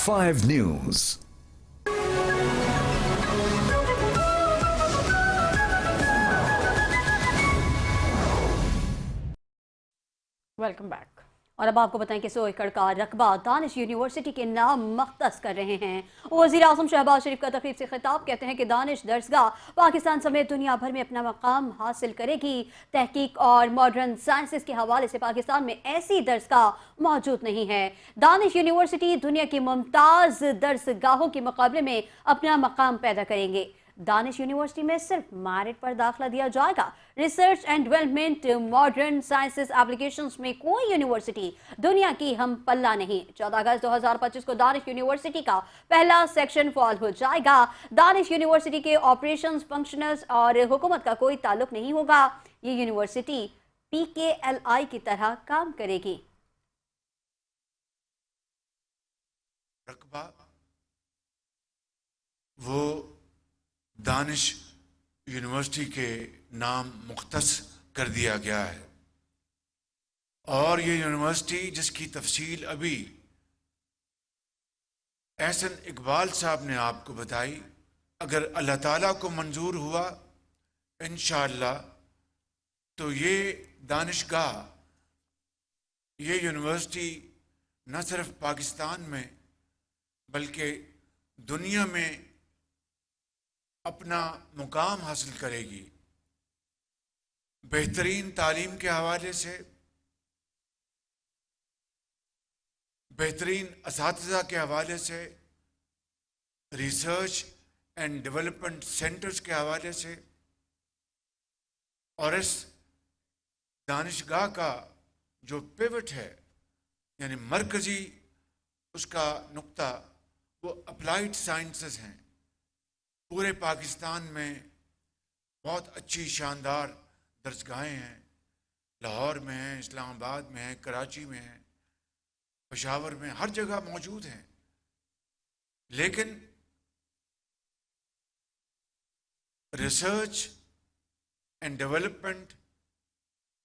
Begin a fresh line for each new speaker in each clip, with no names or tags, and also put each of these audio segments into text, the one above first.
5 News.
Welcome back. और अब आपको बताएं कि 100 एकड़ का रकबा दानिश यूनिवर्सिटी के नाम मख्तस कर रहे हैं। वज़ीर आज़म शहबाज शरीफ का तकरीब से खिताब, कहते हैं कि दानिश दरसगाह पाकिस्तान समेत दुनिया भर में अपना मकाम हासिल करेगी। तहकीक और मॉडर्न साइंसेस के हवाले से पाकिस्तान में ऐसी दरसगाह मौजूद नहीं है। दानिश यूनिवर्सिटी दुनिया की मुमताज़ दरसगाहों के मुकाबले में अपना मकाम पैदा करेंगे। दानिश यूनिवर्सिटी में सिर्फ मेरिट पर दाखिला दिया जाएगा। Research and development, modern sciences, applications में कोई यूनिवर्सिटी दुनिया की हम पल्ला नहीं। 14 अगस्त 2025 को दानिश यूनिवर्सिटी का पहला सेक्शन फॉल हो जाएगा। दानिश यूनिवर्सिटी के ऑपरेशंस, फंक्शनर्स और हुकूमत का कोई ताल्लुक नहीं होगा। ये यूनिवर्सिटी PKLI की तरह काम करेगी।
रकबा वो दानिश यूनिवर्सिटी के नाम मुख्तस कर दिया गया है और ये यूनिवर्सिटी जिसकी तफसील अभी एहसन इकबाल साहब ने आपको बताई, अगर अल्लाह ताला को मंजूर हुआ इंशाअल्लाह तो ये दानिशगाह, ये यूनिवर्सिटी न सिर्फ पाकिस्तान में बल्कि दुनिया में अपना मुकाम हासिल करेगी। बेहतरीन तालीम के हवाले से, बेहतरीन असातिज़ा के हवाले से, रिसर्च एंड डेवलपमेंट सेंटर्स के हवाले से, और इस दानिशगाह का जो पिवट है यानी मरकजी उसका नुक्ता वो अप्लाइड साइंसेस हैं। पूरे पाकिस्तान में बहुत अच्छी शानदार दरसगाहें हैं। लाहौर में हैं, इस्लामाबाद में हैं, कराची में हैं, पेशावर में, हर जगह मौजूद हैं। लेकिन रिसर्च एंड डेवलपमेंट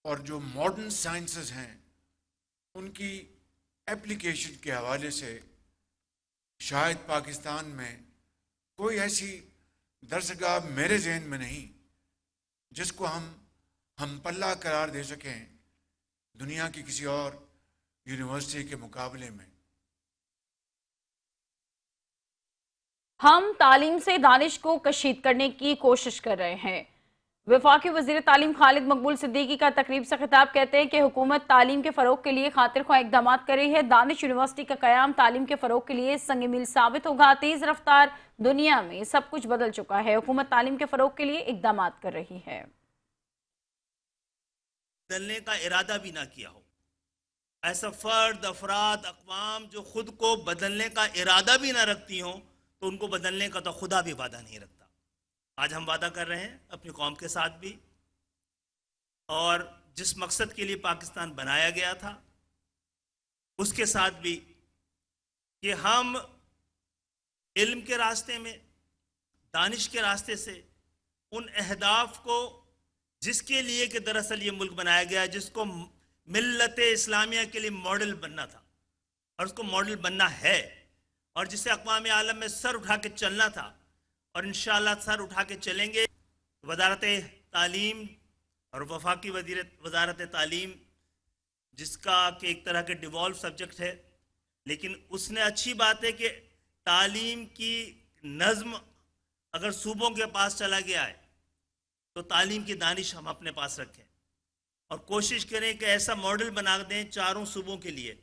और जो मॉडर्न साइंसेस हैं उनकी एप्लीकेशन के हवाले से शायद पाकिस्तान में कोई ऐसी दरसगाह मेरे ज़हन में नहीं जिसको हम पल्ला करार दे सकें दुनिया की किसी और यूनिवर्सिटी के मुकाबले में।
हम तालीम से दानिश को कशीद करने की कोशिश कर रहे हैं। वफाकी वज़ीर तालीम खालिद मकबूल सिद्दीकी का तकरीब से खिताब, कहते हैं कि हुकूमत तालीम के फ़रोग के लिए खातिर ख्वाह इक़दाम कर रही है। दानिश यूनिवर्सिटी का क़याम तालीम के फ़रोग के लिए संग मील साबित होगा। तेज़ रफ्तार दुनिया में सब कुछ बदल चुका है। हुकूमत तालीम के फ़रोग के लिए इक़दाम कर रही है।
बदलने का इरादा भी ना किया हो, ऐसा फ़र्द, अफराद, अक़वाम जो खुद को बदलने का इरादा भी ना रखती हों तो उनको बदलने का तो खुदा भी वादा नहीं रखता। आज हम वादा कर रहे हैं अपनी कौम के साथ भी, और जिस मकसद के लिए पाकिस्तान बनाया गया था उसके साथ भी, कि हम इल्म के रास्ते में, दानिश के रास्ते से उन अहदाफ को जिसके लिए कि दरअसल ये मुल्क बनाया गया, जिसको मिल्लत इस्लामिया के लिए मॉडल बनना था और उसको मॉडल बनना है, और जिसे अक़वाम आलम में सर उठा के चलना था और इंशाअल्लाह सर उठा के चलेंगे। वज़ारत तालीम और वफाकी वज़ारत तालीम, जिसका कि एक तरह के डिवॉल्व सब्जेक्ट है, लेकिन उसने अच्छी बात है कि तालीम की नज़्म अगर सूबों के पास चला गया है तो तालीम की दानिश हम अपने पास रखें और कोशिश करें कि ऐसा मॉडल बना दें चारों सूबों के लिए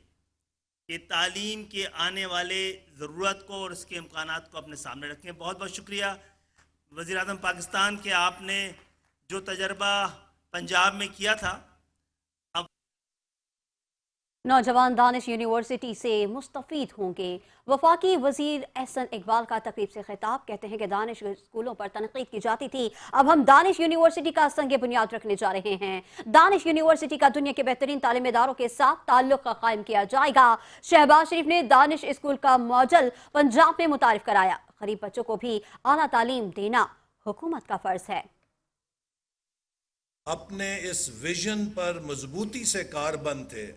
कि तालीम के आने वाले ज़रूरत को और इसके इम्कानात को अपने सामने रखें। बहुत बहुत शुक्रिया वज़ीर आज़म पाकिस्तान के, आपने जो तजर्बा पंजाब में किया था।
नौजवान दानिश यूनिवर्सिटी से मुस्तफ़ीद होंगे। वफाकी वज़ीर एहसन इकबाल का तकरीब से खिताब, कहते हैं कि दानिश स्कूलों पर तनकीद की जाती थी, अब हम दानिश यूनिवर्सिटी का संग बुनियाद रखने जा रहे हैं। दानिश यूनिवर्सिटी का दुनिया के बेहतरीन तालीम इदारों के साथ ताल्लुक कायम किया जाएगा। शहबाज शरीफ ने दानिश स्कूल का मॉडल पंजाब में मुतारिफ कराया। गरीब बच्चों को भी आला तालीम देना हुकूमत का फर्ज है।
अपने इस विजन पर मजबूती से कारबंद थे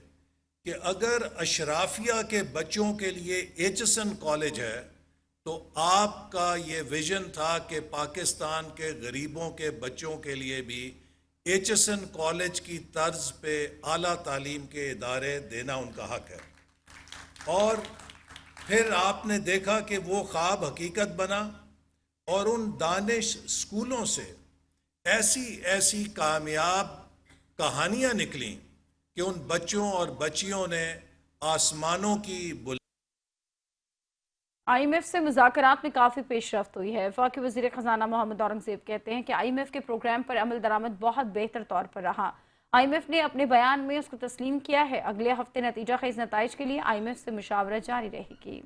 کہ اگر اشرافیہ کے بچوں کے لیے ایچسن کالج ہے تو آپ کا یہ ویژن تھا کہ پاکستان کے غریبوں کے بچوں کے لیے بھی ایچسن کالج کی طرز پہ اعلیٰ تعلیم کے ادارے دینا ان کا حق ہے، اور پھر آپ نے دیکھا کہ وہ خواب حقیقت بنا اور ان دانش اسکولوں سے ایسی کامیاب کہانیاں نکلیں کہ ان بچوں اور بچیوں نے آسمانوں کی
آئی ایم ایف سے مذاکرات میں کافی پیش رفت ہوئی ہے۔ وفاقی وزیر خزانہ محمد اورنگزیب کہتے ہیں کہ آئی ایم ایف کے پروگرام پر عمل درآمد بہت بہتر طور پر رہا۔ آئی ایم ایف نے اپنے بیان میں اس کو تسلیم کیا ہے۔ اگلے ہفتے نتیجہ خیز نتائج کے لیے آئی ایم ایف سے مشاورت جاری رہے گی۔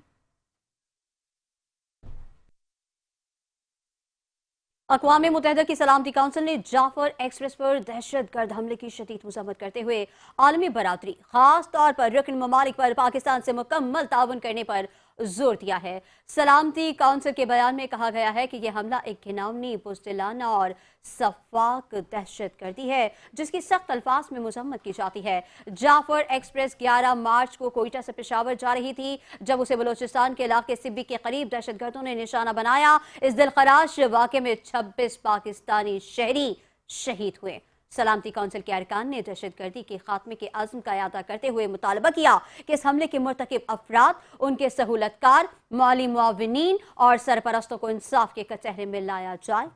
اقوام متحدہ کی سلامتی کونسل نے جعفر ایکسپریس پر دہشت گرد حملے کی شدید مذمت کرتے ہوئے عالمی برادری، خاص طور پر رکن ممالک پر پاکستان سے مکمل تعاون کرنے پر زور دیا ہے۔ سلامتی کونسل کے بیان میں کہا گیا ہے کہ یہ حملہ ایک گھناؤنی، بزدلانہ اور شفاق دہشت گردی ہے جس کی سخت الفاظ میں مذمت کی جاتی ہے۔ جعفر ایکسپریس 11 مارچ کو کوئٹہ سے پشاور جا رہی تھی جب اسے بلوچستان کے علاقے سبی کے قریب دہشت گردوں نے نشانہ بنایا۔ اس دلخراش واقعے میں 26 پاکستانی شہری شہید ہوئے۔ سلامتی کونسل کے ارکان نے دہشت گردی کے خاتمے کے عزم کا اعادہ کرتے ہوئے مطالبہ کیا کہ اس حملے کے مرتکب افراد، ان کے سہولت کار، مالی معاونین اور سرپرستوں کو انصاف کے کٹہرے میں لایا جائے۔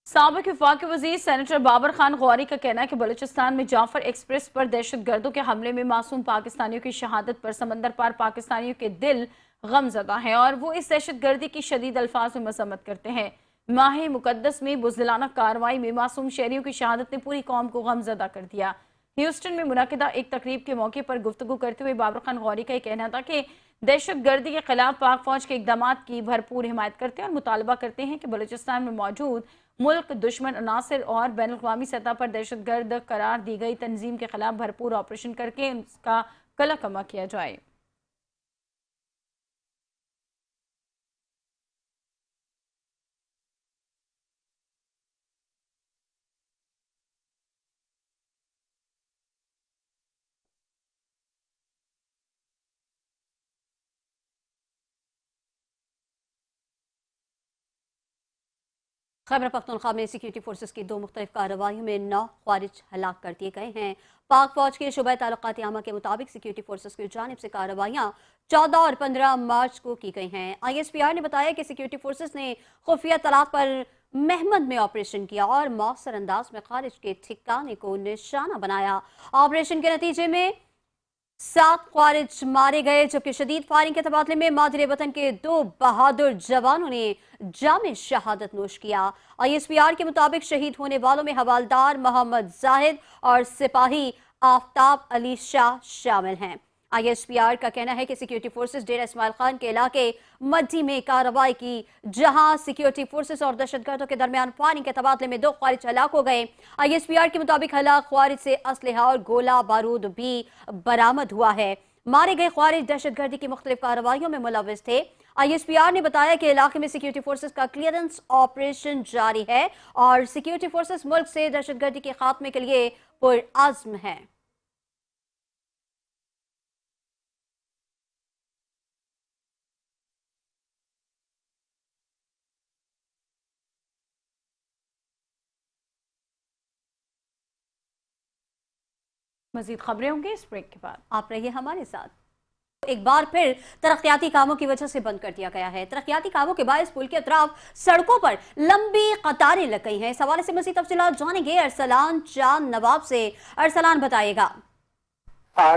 سابق وفاقی وزیر سینیٹر بابر خان غوری کا کہنا ہے کہ بلوچستان میں جعفر ایکسپریس پر دہشت گردوں کے حملے میں معصوم پاکستانیوں کی شہادت پر سمندر پار پاکستانیوں کے دل غم زدہ ہیں اور وہ اس دہشت گردی کی شدید الفاظ میں مذمت کرتے ہیں۔ ماہ مقدس میں بزدلانہ کارروائی میں معصوم شہریوں کی شہادت نے پوری قوم کو غم زدہ کر دیا۔ ہیوسٹن میں منعقدہ ایک تقریب کے موقع پر گفتگو کرتے ہوئے بابر خان غوری کا یہ کہنا تھا کہ دہشت گردی کے خلاف پاک فوج کے اقدامات کی بھرپور حمایت کرتے ہیں اور مطالبہ کرتے ہیں کہ بلوچستان میں موجود ملک دشمن عناصر اور بین الاقوامی سطح پر دہشت گرد قرار دی گئی تنظیم کے خلاف بھرپور آپریشن کر کے اس کا کلا کما کیا جائے۔
خیبر پختونخوا میں سیکیورٹی فورسز کی 2 مختلف کارروائیوں میں 9 خوارج ہلاک کر دیے گئے ہیں۔ پاک فوج کے شعبہ تعلقات عامہ کے مطابق سیکیورٹی فورسز کی جانب سے کارروائیاں 14 اور 15 مارچ کو کی گئی ہیں۔ آئی ایس پی آر نے بتایا کہ سیکیورٹی فورسز نے خفیہ اطلاعات پر محمد میں آپریشن کیا اور مؤثر انداز میں خارج کے ٹھکانے کو نشانہ بنایا۔ آپریشن کے نتیجے میں 7 خوارج مارے گئے جبکہ شدید فائرنگ کے تبادلے میں مادر وطن کے 2 بہادر جوانوں نے جامع شہادت نوش کیا۔ آئی ایس پی آر کے مطابق شہید ہونے والوں میں حوالدار محمد زاہد اور سپاہی آفتاب علی شاہ شامل ہیں۔ آئی ایس پی آر کا کہنا ہے کہ سیکیورٹی فورسز ڈیرہ اسماعیل خان کے علاقے مڈی میں کارروائی کی جہاں سیکیورٹی فورسز اور دہشت گردوں کے درمیان فائرنگ کے تبادلے میں 2 خوارج ہلاک ہو گئے۔ آئی ایس پی آر کے مطابق ہلاک خوارج سے اسلحہ اور گولہ بارود بھی برآمد ہوا ہے۔ مارے گئے خوارج دہشت گردی کی مختلف کارروائیوں میں ملوث تھے۔ آئی ایس پی آر نے بتایا کہ علاقے میں سیکیورٹی فورسز کا کلیئرنس آپریشن جاری ہے اور سیکیورٹی فورسز ملک سے دہشت گردی کے خاتمے کے لیے پرعزم ہیں۔
مزید خبریں ہوں گی اس بریک کے بعد۔
آپ رہیے ہمارے ساتھ۔ ایک بار پھر ترقیاتی کاموں کی وجہ سے بند کر دیا گیا ہے۔ ترقیاتی کاموں کے باعث پل کے اطراف سڑکوں پر لمبی قطاریں لگ گئی ہیں۔ اس حوالے سے مزید تفصیلات جانیں گے ارسلان چاند نواب سے۔ ارسلان بتائے گا۔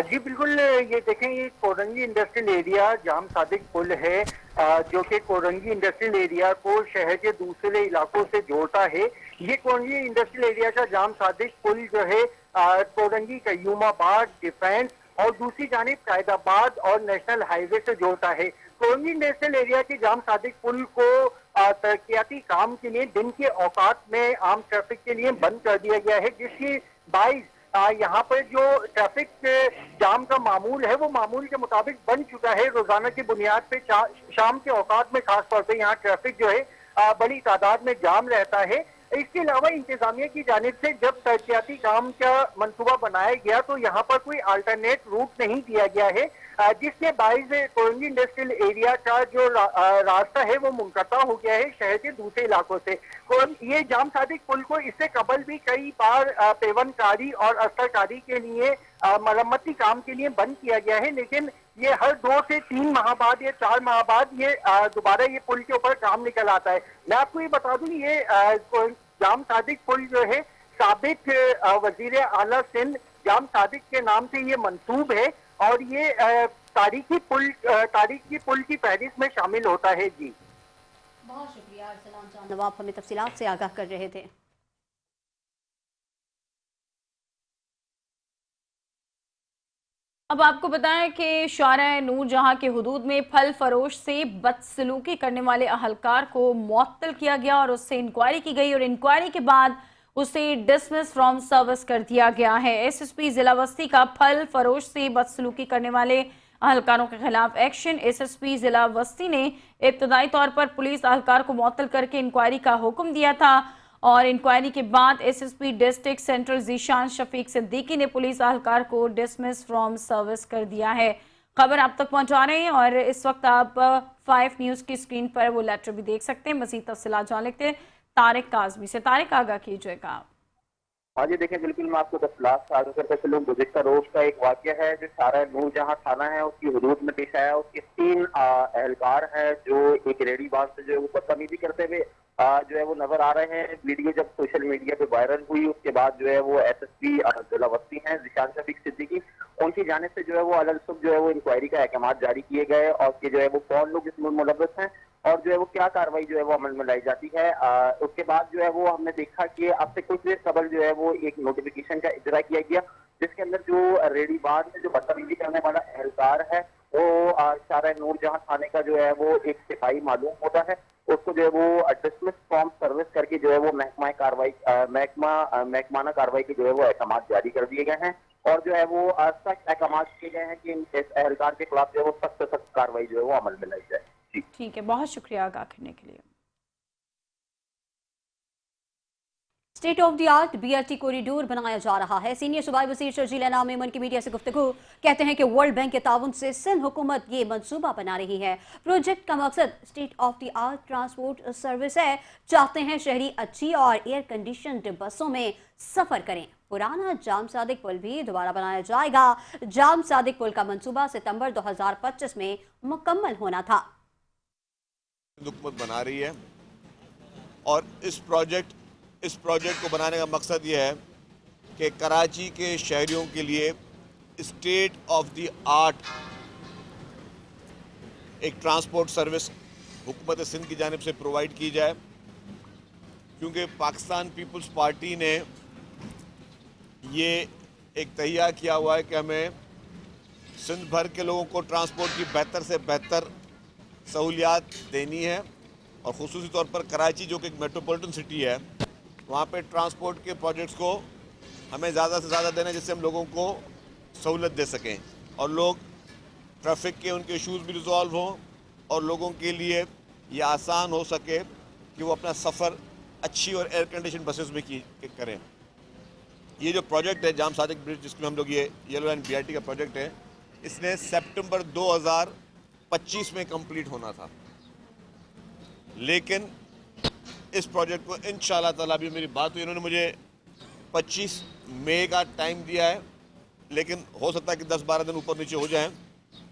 جی بالکل، یہ دیکھیں یہ کورنگی انڈسٹریل ایریا جام صادق پل ہے جو کہ کورنگی انڈسٹریل ایریا کو شہر کے دوسرے علاقوں سے جوڑتا ہے۔ یہ کورنگی انڈسٹریل ایریا کا جام صادق پل جو ہے کورنگی قیوم آباد، ڈیفینس اور دوسری جانب قائد آباد اور نیشنل ہائی وے سے جوڑتا ہے۔ کورنگی انڈسٹریل ایریا کے جام صادق پل کو ترقیاتی کام کے لیے دن کے اوقات میں عام ٹریفک کے لیے بند کر دیا گیا ہے، جس کی باعث یہاں پر جو ٹریفک جام کا معمول ہے وہ معمول کے مطابق بن چکا ہے۔ روزانہ کی بنیاد پہ شام کے اوقات میں خاص طور پہ یہاں ٹریفک جو ہے بڑی تعداد میں جام رہتا ہے۔ اس کے علاوہ انتظامیہ کی جانب سے جب ترقیاتی کام کا منصوبہ بنایا گیا تو یہاں پر کوئی آلٹرنیٹ روٹ نہیں دیا گیا ہے، جس کے باعث کورنگی انڈسٹریل ایریا کا جو راستہ ہے وہ منقطع ہو گیا ہے شہر کے دوسرے علاقوں سے۔ یہ جام صادق پل کو اس سے قبل بھی کئی بار پیون کاری اور استر کاری کے لیے مرمتی کام کے لیے بند کیا گیا ہے، لیکن یہ ہر 2 سے 3 ماہ بعد یا 4 ماہ بعد یہ دوبارہ یہ پل کے اوپر کام نکل آتا ہے۔ میں آپ کو یہ بتا دوں یہ جام صادق پل جو ہے سابق وزیر اعلیٰ سندھ جام صادق کے نام سے یہ منسوب ہے اور یہ تاریخی پل کی فہرست میں شامل ہوتا ہے۔ جی
بہت شکریہ ارسلان جان نواب، ہمیں تفصیلات سے آگاہ کر رہے تھے۔
اب آپ کو بتائیں کہ شارع نور جہاں کے حدود میں پھل فروش سے بدسلوکی کرنے والے اہلکار کو معطل کیا گیا اور اس سے انکوائری کی گئی اور انکوائری کے بعد اسے ڈسمس فرام سروس کر دیا گیا ہے۔ ایس ایس پی ضلع وسطی کا پھل فروش سے بدسلوکی کرنے والے اہلکاروں کے خلاف ایکشن۔ ایس ایس پی ضلع وسطی نے ابتدائی طور پر پولیس اہلکار کو معطل کر کے انکوائری کا حکم دیا تھا اور انکوائری کے بعد S S P district central Zeeshan Shafiq Siddiqui نے پولیس اہلکار کو ڈسمس فرام سروس کر دیا ہے۔ خبر آپ تک پہنچا رہے ہیں اور اس وقت آپ 5 نیوز کی اسکرین پر وہ لیٹر بھی دیکھ سکتے ہیں۔ مزید تفصیلات جان لیتے ہیں طارق کاظمی سے۔ طارق آگاہ کیجیے گا۔
ہاں جی دیکھیں بالکل میں آپ کو تفصیلات آگاہ کرتے چلوں۔ گزشتہ روز کا ایک واقعہ ہے جو شارع نور جہاں تھانہ ہے اس کی حدود میں پیش آیا۔ اس کے 3 اہلکار ہیں جو ایک ریڑھی باز سے جو ہے وہ بدتمیزی کرتے ہوئے جو ہے وہ نظر آ رہے ہیں۔ ویڈیو جب سوشل میڈیا پہ وائرل ہوئی اس کے بعد جو ہے وہ ایس ایس پی ضلع وسطی ہیں ذیشان شفیق صدیقی، ان کی جانب سے جو ہے وہ الگ جو ہے وہ انکوائری کا احکامات جاری کیے گئے اور کہ جو ہے وہ کون لوگ اس میں ملوث ہیں اور جو ہے وہ کیا کاروائی جو ہے وہ عمل میں لائی جاتی ہے۔ اس کے بعد جو ہے وہ ہم نے دیکھا کہ اب سے کچھ دیر قبل جو ہے وہ ایک نوٹیفیکیشن کا اجرا کیا گیا جس کے اندر جو ریڑھی باز میں جو بدتمیزی کرنے والا اہلکار ہے وہ شارع نور جہاں تھانے کا جو ہے وہ ایک سپاہی معلوم ہوتا ہے، اس کو جو ہے وہ ڈسمس فرام سروس کر کے جو ہے وہ محکمانہ کاروائی کے جو ہے وہ احکامات جاری کر دیے گئے ہیں اور جو ہے وہ سخت احکامات کیے گئے ہیں کہ اس اہلکار کے خلاف جو ہے وہ سخت سے سخت کاروائی جو ہے وہ عمل میں لائی جائے۔ جی
ٹھیک ہے، بہت شکریہ آگاہ کرنے کے لیے۔
State of the art B R T corridor بنایا جا رہا ہے۔ سینئر صوبائی وزیر شرجیل انعام میمن کی میڈیا سے گفتگو، کہتے ہیں کہ ورلڈ بینک کے تعاون سے سندھ حکومت یہ منصوبہ بنا رہی ہے۔ پروجیکٹ کا مقصد state of the art transport service ہے۔ چاہتے ہیں شہری اچھی اور ایئر کنڈیشنڈ بسوں میں سفر کریں۔ پرانا جام صادق پل بھی دوبارہ بنایا جائے گا۔ جام صادق پل کا منصوبہ ستمبر 2025 میں مکمل ہونا تھا۔
حکومت بنا رہی ہے اور اس پروجیکٹ کو بنانے کا مقصد یہ ہے کہ کراچی کے شہریوں کے لیے اسٹیٹ آف دی آرٹ ایک ٹرانسپورٹ سروس حکومت سندھ کی جانب سے پرووائڈ کی جائے، کیونکہ پاکستان پیپلز پارٹی نے یہ ایک تہیہ کیا ہوا ہے کہ ہمیں سندھ بھر کے لوگوں کو ٹرانسپورٹ کی بہتر سے بہتر سہولیات دینی ہے اور خصوصی طور پر کراچی جو کہ ایک میٹروپولیٹن سٹی ہے وہاں پہ ٹرانسپورٹ کے پروجیکٹس کو ہمیں زیادہ سے زیادہ دینا جس سے ہم لوگوں کو سہولت دے سکیں اور لوگ ٹریفک کے ان کے ایشوز بھی ریزالو ہوں اور لوگوں کے لیے یہ آسان ہو سکے کہ وہ اپنا سفر اچھی اور ایئر کنڈیشن بسز میں کریں۔ یہ جو پروجیکٹ ہے جام صادق برج جس میں ہم لوگ یہ yellow line B R T کا پروجیکٹ ہے، اس نے سپٹمبر 2025 میں کمپلیٹ ہونا تھا، لیکن اس پروجیکٹ کو انشاءاللہ تعالیٰ بھی میری بات ہوئی، انہوں نے مجھے 25 مئی کا ٹائم دیا ہے، لیکن ہو سکتا ہے کہ 10-12 دن اوپر نیچے ہو جائیں،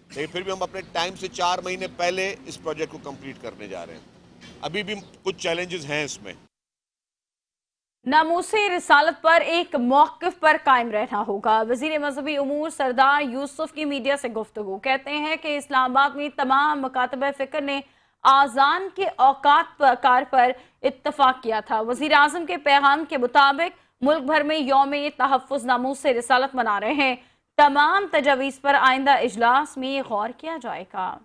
لیکن پھر بھی ہم اپنے ٹائم سے 4 مہینے پہلے اس پروجیکٹ کو کمپلیٹ کرنے جا رہے ہیں۔ ابھی بھی کچھ چیلنجز ہیں اس میں۔
ناموس رسالت پر ایک موقف پر قائم رہنا ہوگا۔ وزیر مذہبی امور سردار یوسف کی میڈیا سے گفتگو، کہتے ہیں کہ اسلام آباد میں تمام مکاتب فکر نے آذان کے اوقات کار پر اتفاق کیا تھا۔ وزیر اعظم کے پیغام کے مطابق ملک بھر میں یوم تحفظ ناموس رسالت منا رہے ہیں۔ تمام تجاویز پر آئندہ اجلاس میں غور کیا جائے گا۔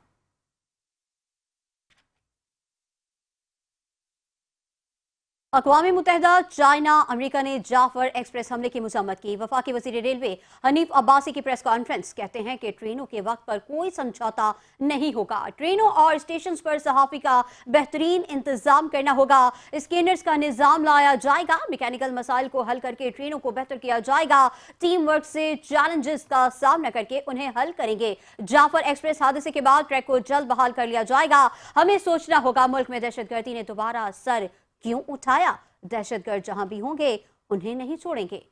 अक़वाम मुत्तहिदा, चाइना, अमरीका ने जाफर एक्सप्रेस हमले की मज़म्मत की। वफाकी वज़ीर रेलवे हनीफ अब्बासी की प्रेस कॉन्फ्रेंस कहते हैं कि ट्रेनों के वक्त पर कोई समझौता नहीं होगा। ट्रेनों और स्टेशन पर सहाफ़ी का बेहतरीन इंतजाम करना होगा। स्कैनर्स का निज़ाम लाया जाएगा। मैकेनिकल मसाइल को हल करके ट्रेनों को बेहतर किया जाएगा। टीम वर्क से चैलेंजेस का सामना करके उन्हें हल करेंगे। जाफर एक्सप्रेस हादसे के बाद ट्रैक को जल्द बहाल कर लिया जाएगा। हमें सोचना होगा, मुल्क में दहशतगर्दी ने दोबारा सर क्यों उठाया? दहशतगर्द जहां भी होंगे उन्हें नहीं छोड़ेंगे।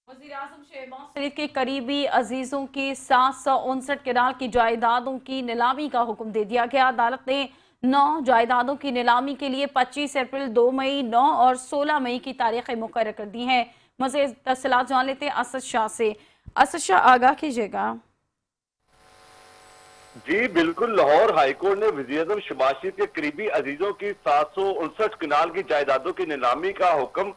वज़ीर-ए-आज़म शहबाज शरीफ के करीबी अजीजों की 759 किनाल की जायदादों की नीलामी का हुक्म दे दिया गया। अदालत ने 9 जायदादों की नीलामी के लिए 25 अप्रैल, 2 मई, 9 और 16 मई की तारीखें मुकर्रर कर दी हैं। मज़ीद तफ़सीलात जान लेते हैं असद शाह से। असद शाह, आगाह कीजिएगा।
जी बिल्कुल, लाहौर हाईकोर्ट ने वज़ीर-ए-आज़म शहबाज शरीफ के करीबी अजीजों की 759 किनाल की जायदादों की नीलामी का हुक्म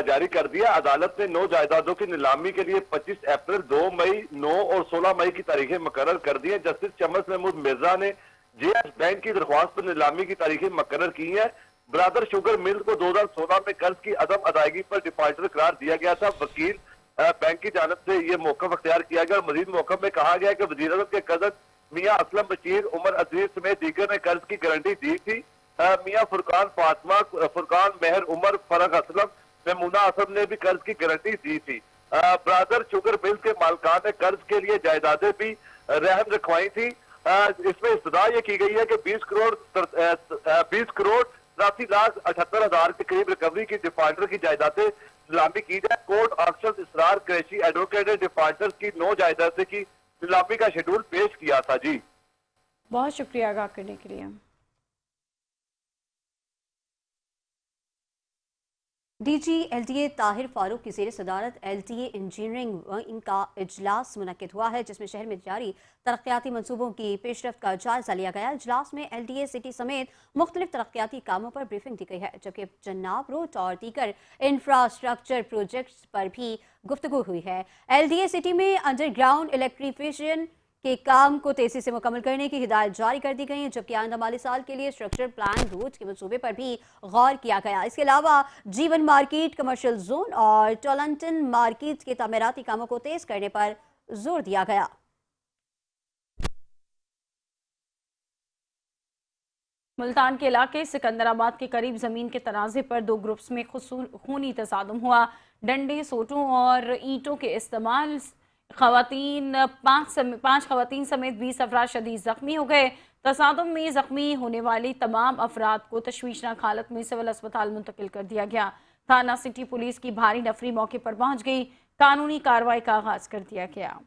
जारी कर दिया। अदालत ने 9 जायदादों की नीलामी के लिए 25 अप्रैल, 2 मई, 9 और 16 मई की तारीखें मुकर्रर कर दी हैं। जस्टिस शम्स महमूद मिर्जा ने जेएस बैंक की दरख्वास्त पर नीलामी की तारीखें मुकर्रर की हैं। ब्रादर शुगर मिल को 2016 में कर्ज की अदम अदायगी पर डिफॉल्टर करार दिया गया था। वकील बैंक की जानब से ये मौक़िफ़ अख्तियार किया गया और मजीद मौक़िफ़ में कहा गया कि वज़ीर-ए-आज़म के कज़न मियाँ असलम बशीर, उमर अजीज समेत दीगर ने कर्ज की गारंटी दी थी। मियाँ फुरकान फातिमा, फुरकान मेहर उमर, फरग असलम, मेमूना असद ने भी कर्ज की गारंटी दी थी। ब्रादर शुगर मिल के मालकान ने कर्ज के लिए जायदादें भी रहन रखवाई थी। इसमें इस्तदा ये की गई है कि 20 करोड़ 83,78,000 के करीब रिकवरी की डिफॉल्टर की जायदादें नीलामी की जाए। कोर्ट ऑक्शन इसरार कुरैशी एडवोकेट ने डिफॉल्टर्स की 9 जायदादें की नीलामी का शेड्यूल पेश किया था। जी
बहुत शुक्रिया आगाह करने के लिए।
डीजी एलटीए ताहिर फारूक की ज़ेर सदारत एलटीए इंजीनियरिंग विंग का इजलास मुनक्किद हुआ है, जिसमें शहर में जारी तरक्याती मनसूबों की पेशरफ्त का जायजा लिया गया। इजलास में एलटीए सिटी समेत मुख्तलिफ तरक्याती कामों पर ब्रीफिंग दी गई है, जबकि जन्नाब रोड और दीगर इंफ्रास्ट्रक्चर प्रोजेक्ट्स पर भी गुफ्तगू हुई है। एलटीए सिटी में अंडरग्राउंड इलेक्ट्रीफिकेशन के काम को तेजी से मुकम्मल करने की हिदायत जारी कर दी गई है, जबकि आइंदा माली साल के लिए स्ट्रक्चर प्लान रोड के मंसूबे पर भी गौर किया गया। इसके अलावा जीवन मार्केट, कमर्शियल जोन और टोलंटन मार्केट के तामीराती कामों को तेज करने पर जोर दिया गया।
मुल्तान के इलाके सिकंदराबाद के करीब जमीन के तनाज़े पर 2 ग्रुप्स में खूनी तसादुम हुआ। डंडे, सोटों और ईंटों के इस्तेमाल पांच खवातीन समेत 20 अफराद शदीद जख्मी हो गए। तसादुम में जख्मी होने वाली तमाम अफराद को तशवीशनाक हालत में सिविल अस्पताल मुंतकिल कर दिया गया। थाना सिटी पुलिस की भारी नफरी मौके पर पहुंच गई। कानूनी कार्रवाई का आगाज कर दिया गया।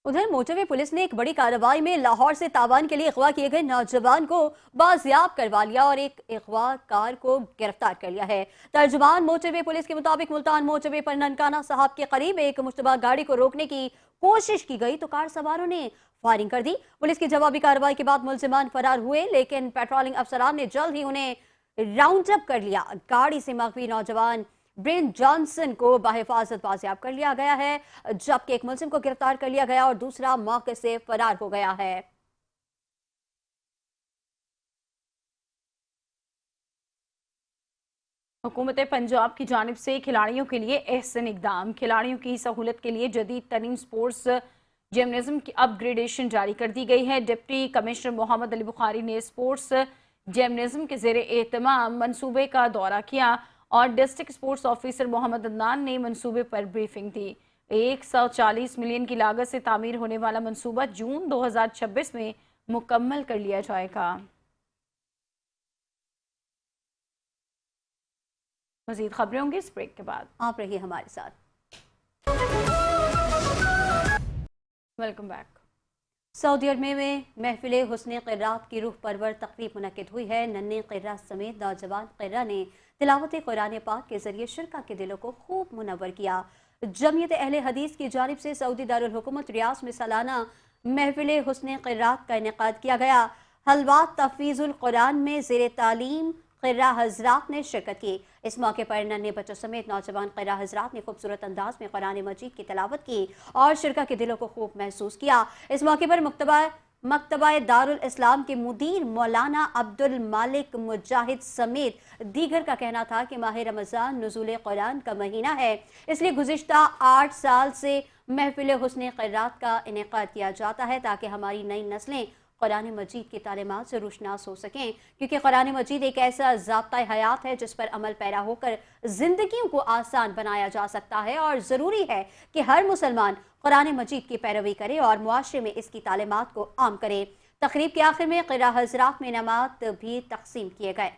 उधर मोटरवे पुलिस ने एक बड़ी कार्रवाई में लाहौर से तावान के लिए अगवा किए गए नौजवान को बाजियाब करवा लिया और एक अगवाकार को गिरफ्तार कर लिया है। तर्जुमान मोटरवे पुलिस के मुताबिक मुल्तान मोटरवे पर ननकाना साहब के करीब एक मुश्तबा गाड़ी को रोकने की कोशिश की गई तो कार सवारों ने फायरिंग कर दी। पुलिस की जवाबी कार्रवाई के बाद मुलजिमान फरार हुए, लेकिन पेट्रोलिंग अफसरान ने जल्द ही उन्हें राउंड अप कर लिया। गाड़ी से मगवी नौजवान ब्रेन जॉनसन को बाहिफाजत बाजियाब कर लिया गया है, जबकि एक मुलजिम को गिरफ्तार कर लिया गया और दूसरा मौके से फरार हो गया है।
हुकूमत पंजाब की जानिब से खिलाड़ियों के लिए एहसन इकदाम। खिलाड़ियों की सहूलत के लिए जदीद तरीन स्पोर्ट्स जिम्नेज़ियम की अपग्रेडेशन जारी कर दी गई है। डिप्टी कमिश्नर मोहम्मद अली बुखारी ने स्पोर्ट्स जिम्नेज़ियम के ज़ेरे एहतमाम मनसूबे का दौरा किया और district sports officer Mohammad Adnan ने मंसूबे पर ब्रीफिंग दी। 140 मिलियन की लागत से तामीर होने वाला मंसूबा जून 2026 में मुकम्मल कर लिया जाएगा। मज़ीद खबरें होंगी इस ब्रेक के बाद।
आप रहिए हमारे साथ।
Welcome back.
सऊदी अरब में महफिल हुस्न क़िरात की रूह परवर तकरीब मुनक्किद हुई है। नन्हे क़िरात समेत नौजवान क़िरा ने तिलावत कुरान पाक के जरिए शिरका के दिलों को खूब मुनव्वर किया। जमीयत अहले हदीस की जानिब से सऊदी दारुल हुकूमत रियाज में सालाना महफिल हुस्न क़िरात का इनेकाद किया गया। हलवात तहफ़ीज़ुल कुरान में ज़ेर तालीम क़िर्रा हज़रात ने शिरकत की। इस मौके पर नन्हे बच्चों समेत नौजवान क़िर्रा हज़रात ने खूबसूरत अंदाज में कुरान मजीद की तिलावत की और शिरका के दिलों को खूब महसूस किया। इस मौके पर मकतबा दारुल इस्लाम के मुदीर मौलाना अब्दुल मालिक मुजाहिद समेत दीगर का कहना था कि माह रमज़ान नुज़ूल कुरान का महीना है, इसलिए गुज़िश्ता 8 साल से महफिल हुस्न क़िरात का इनेकाद किया जाता है ताकि हमारी नई नस्लें कुरान मजीद की तालीमात से रुशनास हो सकें, क्योंकि कुरान मजीद एक ऐसा ज़ाब्ता हयात है जिस पर अमल पैरा होकर ज़िंदगियों को आसान बनाया जा सकता है और ज़रूरी है कि हर मुसलमान कुरान मजीद की पैरवी करे और मुआशरे में इसकी तालीमात को आम करे। तकरीब के आखिर में क़िर्रा हज़रात में इनामात भी तक़सीम किए गए।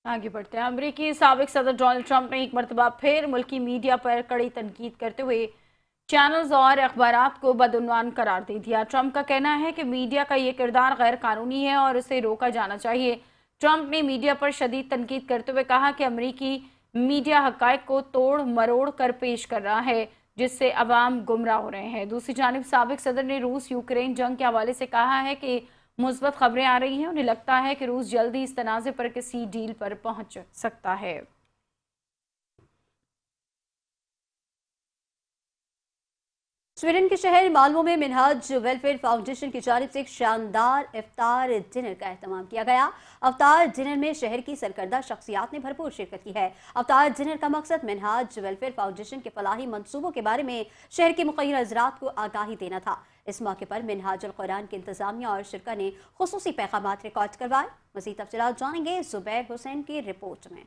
आगे बढ़ते हैं। अमेरिकी साबिक सदर डोनाल्ड ट्रंप ने एक मरतबा फिर मुल्की मीडिया पर कड़ी तनकीद करते हुए चैनल्स और अखबारात को बदउनवान करार दे दिया। ट्रंप का कहना है कि मीडिया का ये किरदार गैर कानूनी है और उसे रोका जाना चाहिए। ट्रंप ने मीडिया पर शदीद तनकीद करते हुए कहा कि अमेरिकी मीडिया हक़ाइक़ को तोड़ मरोड़ कर पेश कर रहा है, जिससे अवाम गुमराह हो रहे हैं। दूसरी जानिब साबिक सदर ने रूस यूक्रेन जंग के हवाले से कहा है कि मुस्बत खबरें आ रही हैं। उन्हें लगता है कि रूस जल्दी इस तनाज़े पर किसी डील पर पहुंच सकता है।
स्वीडन के शहर माल्मो में मिनहाज वेलफेयर फाउंडेशन की जानिब से एक शानदार इफ्तार डिनर का एहतमाम किया गया। अफ्तार डिनर में शहर की सरकर्दा शख्सियात ने भरपूर शिरकत की है। अफ्तार डिनर का मकसद मिनहाज वेलफेयर फाउंडेशन के फलाही मंसूबों के बारे में शहर के मुक़य्यद हज़रात को आगाही देना था। इस मौके पर मिनहाजुल कुरान के इंतजामिया और शिरका ने खुसूसी पैगामात रिकॉर्ड करवाए। मज़ीद तफ़सीलात जानेंगे ज़ुबैर हुसैन की रिपोर्ट में।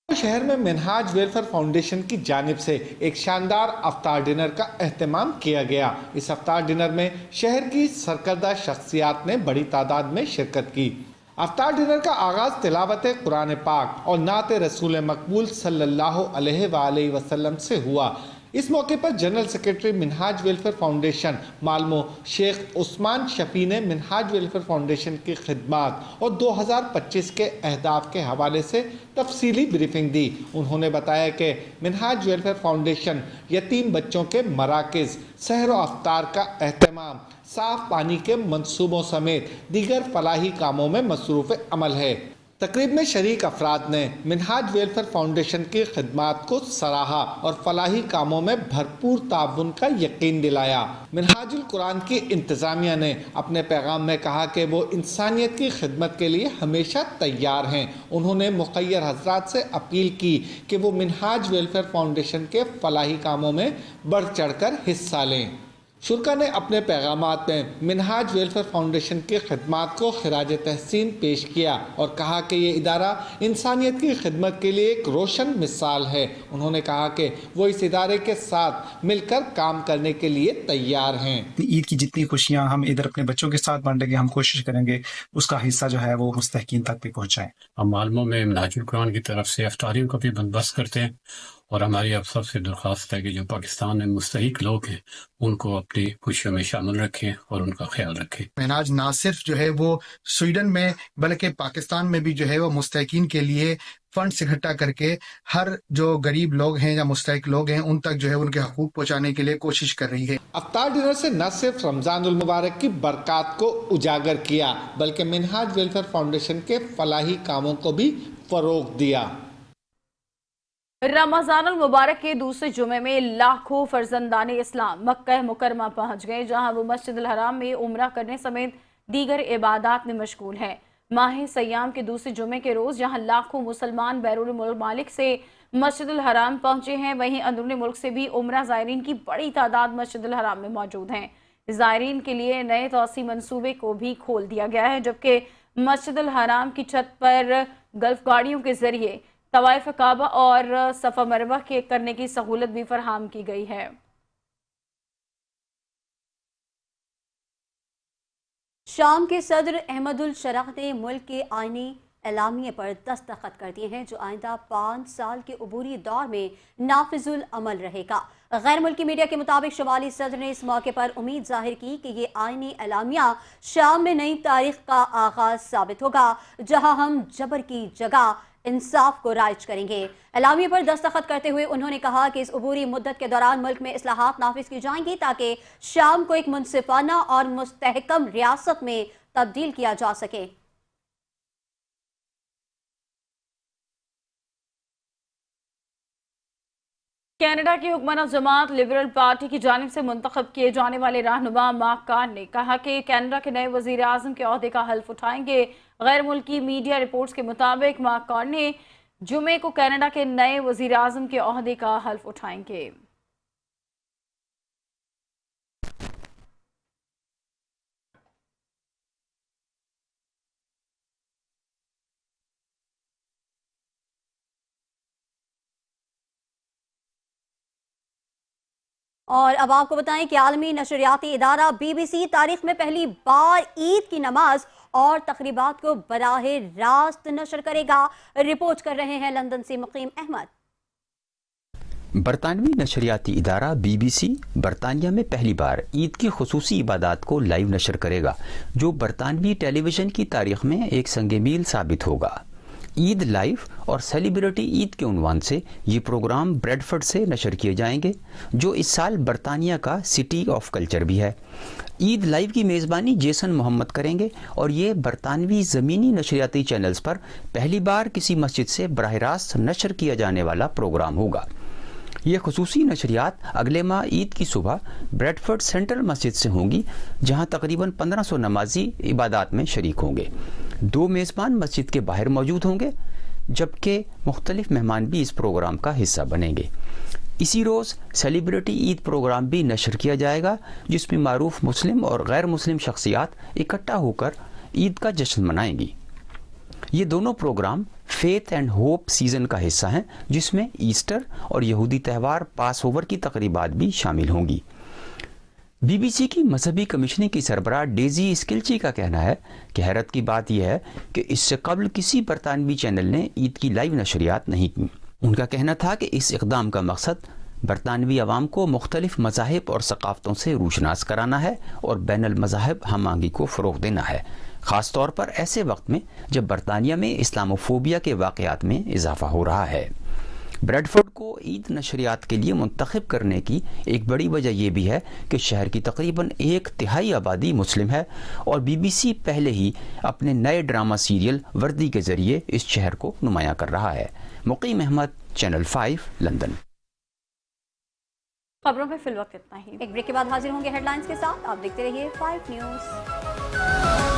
शहर में मिनहाज वेलफेयर फाउंडेशन की जानिब से एक शानदार अफ्तार डिनर का एहतमाम किया गया। इस अफ्तार डिनर में शहर की सरकर्दा शख्सियात ने बड़ी तादाद में शिरकत की। अफ्तार डिनर का आगाज तिलावत कुरान पाक और नात रसूल मकबूल सल्लल्लाहु अलैहि वसल्लम से हुआ। इस मौके पर general secretary Minhaj Welfare Foundation Malmo Shaikh Usman Shafi ने मिनहाज वेलफेयर फाउंडेशन की खिदमात और 2025 के अहदाफ के हवाले से तफसीली ब्रीफिंग दी। उन्होंने बताया कि मिनहाज वेलफेयर फाउंडेशन यतीम बच्चों के मराकज़, सहर व अफ्तार का एहतमाम, साफ पानी के मंसूबों समेत दीगर फलाही कामों में मसरूफ़ अमल है। तकरीब में शरीक अफराद ने मिनहाज वेलफेयर फाउंडेशन की खिदमात को सराहा और फलाही कामों में भरपूर ताउन का यकीन दिलाया। मिनहाजुल कुरान की इंतज़ामिया ने अपने पैगाम में कहा कि वो इंसानियत की खिदमत के लिए हमेशा तैयार हैं। उन्होंने मुक़य्यद हज़रात से अपील की कि वो मिनहाज वेलफेयर फाउंडेशन के फलाही कामों में बढ़ चढ़ कर हिस्सा लें। शुरा ने अपने पैगामात में मिनहाज वेलफेयर फाउंडेशन की खिदमात को खिराज तहसीन पेश किया और कहा कि ये इदारा इंसानियत की खिदमत के लिए एक रोशन मिसाल है। उन्होंने कहा कि वो इस इदारे के साथ मिलकर काम करने के लिए तैयार हैं।
ईद की जितनी खुशियाँ हम इधर अपने बच्चों के साथ बांटेंगे, हम कोशिश करेंगे उसका हिस्सा जो है वो मुस्तहकीन तक भी पहुँचाएँ।
हम मालूम में मिनहाजुल कुरान की तरफ से अफ्तारियों का भी बंदोबस्त करते हैं और हमारी अब सबसे दरख्वास्त है कि जो पाकिस्तान में मुस्तहिक लोग हैं उनको अपनी खुशियों में शामिल रखें और उनका ख्याल रखें।
मिनहाज ना सिर्फ जो है वो स्वीडन में बल्कि पाकिस्तान में भी जो है वो मुस्तहिकीन के लिए फंड्स इकट्ठा करके हर जो गरीब लोग हैं या मुस्तहिक लोग हैं उन तक जो है उनके हकूक पहुँचाने के लिए कोशिश कर रही है।
अफ्तार डिनर से न सिर्फ रमज़ानुल मुबारक की बरक़ात को उजागर किया बल्कि मिनहाज वेलफेयर फाउंडेशन के फलाही कामों को भी फ़रोग़ दिया।
रमज़ानुल मुबारक के दूसरे जुमे में लाखों फर्जंदाने इस्लाम मक्का मुकरमा पहुंच गए, जहां वो मस्जिदुल हराम में उम्रा करने समेत दीगर इबादत में मशगूल हैं। माह सयाम के दूसरे जुमे के रोज़ जहां लाखों मुसलमान बैरून मुल्क से मस्जिदुल हराम पहुंचे हैं, वहीं अंदरूनी मुल्क से भी उम्रा ज़ायरीन की बड़ी तादाद मस्जिदुल हराम में मौजूद हैं। ज़ायरीन के लिए नए तौसी मंसूबे को भी खोल दिया गया है, जबकि मस्जिदुल हराम की छत पर गल्फ गाड़ियों के जरिए तवाइफ काबा और सफ़ा मरवा के करने की सहूलत भी फराहम की गई है।
शाम के सदर अहमदुल शराह ने मुल्क के आईनी एलामिये पर दस्तखत कर दिए हैं, जो आइंदा 5 साल के अबूरी दौर में नाफिजुल अमल रहेगा। غیر ملکی میڈیا کے مطابق شمالی صدر نے اس موقع پر امید ظاہر کی کہ یہ آئینی اعلامیہ شام میں نئی تاریخ کا آغاز ثابت ہوگا، جہاں ہم جبر کی جگہ انصاف کو رائج کریں گے۔ اعلامیے پر دستخط کرتے ہوئے انہوں نے کہا کہ اس عبوری مدت کے دوران ملک میں اصلاحات نافذ کی جائیں گی تاکہ شام کو ایک منصفانہ اور مستحکم ریاست میں تبدیل کیا جا سکے۔
کینیڈا کی حکمراں جماعت لبرل پارٹی کی جانب سے منتخب کیے جانے والے رہنما مارک کارنی نے کہا کہ کینیڈا کے نئے وزیر اعظم کے عہدے کا حلف اٹھائیں گے۔ غیر ملکی میڈیا رپورٹس کے مطابق مارک کارنی جمعے کو کینیڈا کے نئے وزیر اعظم کے عہدے کا حلف اٹھائیں گے۔
اور اب آپ کو بتائیں کہ عالمی نشریاتی ادارہ بی بی سی تاریخ میں پہلی بار عید کی نماز اور تقریبات کو براہ راست نشر کرے گا۔ رپورٹ کر رہے ہیں لندن سے مقیم احمد۔
برطانوی نشریاتی ادارہ بی بی سی برطانیہ میں پہلی بار عید کی خصوصی عبادات کو لائیو نشر کرے گا، جو برطانوی ٹیلی ویژن کی تاریخ میں ایک سنگ میل ثابت ہوگا۔ عید لائیو اور سیلیبریٹی عید کے عنوان سے یہ پروگرام بریڈ فورڈ سے نشر کیے جائیں گے، جو اس سال برطانیہ کا سٹی آف کلچر بھی ہے۔ عید لائیو کی میزبانی جیسن محمد کریں گے اور یہ برطانوی زمینی نشریاتی چینلز پر پہلی بار کسی مسجد سے براہ راست نشر کیا جانے والا پروگرام ہوگا۔ یہ خصوصی نشریات اگلے ماہ عید کی صبح بریڈ فورڈ سینٹرل مسجد سے ہوں گی، جہاں تقریباً 1500 نمازی عبادات میں شریک ہوں گے۔ 2 میزبان مسجد کے باہر موجود ہوں گے، جبکہ مختلف مہمان بھی اس پروگرام کا حصہ بنیں گے۔ اسی روز سیلیبریٹی عید پروگرام بھی نشر کیا جائے گا، جس میں معروف مسلم اور غیر مسلم شخصیات اکٹھا ہو کر عید کا جشن منائیں گی۔ یہ دونوں program faith and hope season کا حصہ ہیں، جس میں ایسٹر اور یہودی تہوار پاس اوور کی تقریبات بھی شامل ہوں گی۔ بی بی سی کی مذہبی کمیشننگ کی سربراہ ڈیزی اسکلچی کا کہنا ہے کہ حیرت کی بات یہ ہے کہ اس سے قبل کسی برطانوی چینل نے عید کی لائیو نشریات نہیں کی۔ ان کا کہنا تھا کہ اس اقدام کا مقصد برطانوی عوام کو مختلف مذاہب اور ثقافتوں سے روشناس کرانا ہے اور بین المذاہب ہم آہنگی کو فروغ دینا ہے، خاص طور پر ایسے وقت میں جب برطانیہ میں اسلاموفوبیا کے واقعات میں اضافہ ہو رہا ہے۔ بریڈ فورڈ کو عید نشریات کے لیے منتخب کرنے کی ایک بڑی وجہ یہ بھی ہے کہ شہر کی تقریباً 1/3 آبادی مسلم ہے، اور بی بی سی پہلے ہی اپنے نئے ڈرامہ سیریل وردی کے ذریعے اس شہر کو نمایاں کر رہا ہے۔ مقیم احمد، چینل 5 لندن۔
خبروں میں فی الوقت اتنا ہی، ایک بریک کے بعد حاضر ہوں گے ہیڈ لائنز کے ساتھ۔ آپ دیکھتے رہیے 5 نیوز۔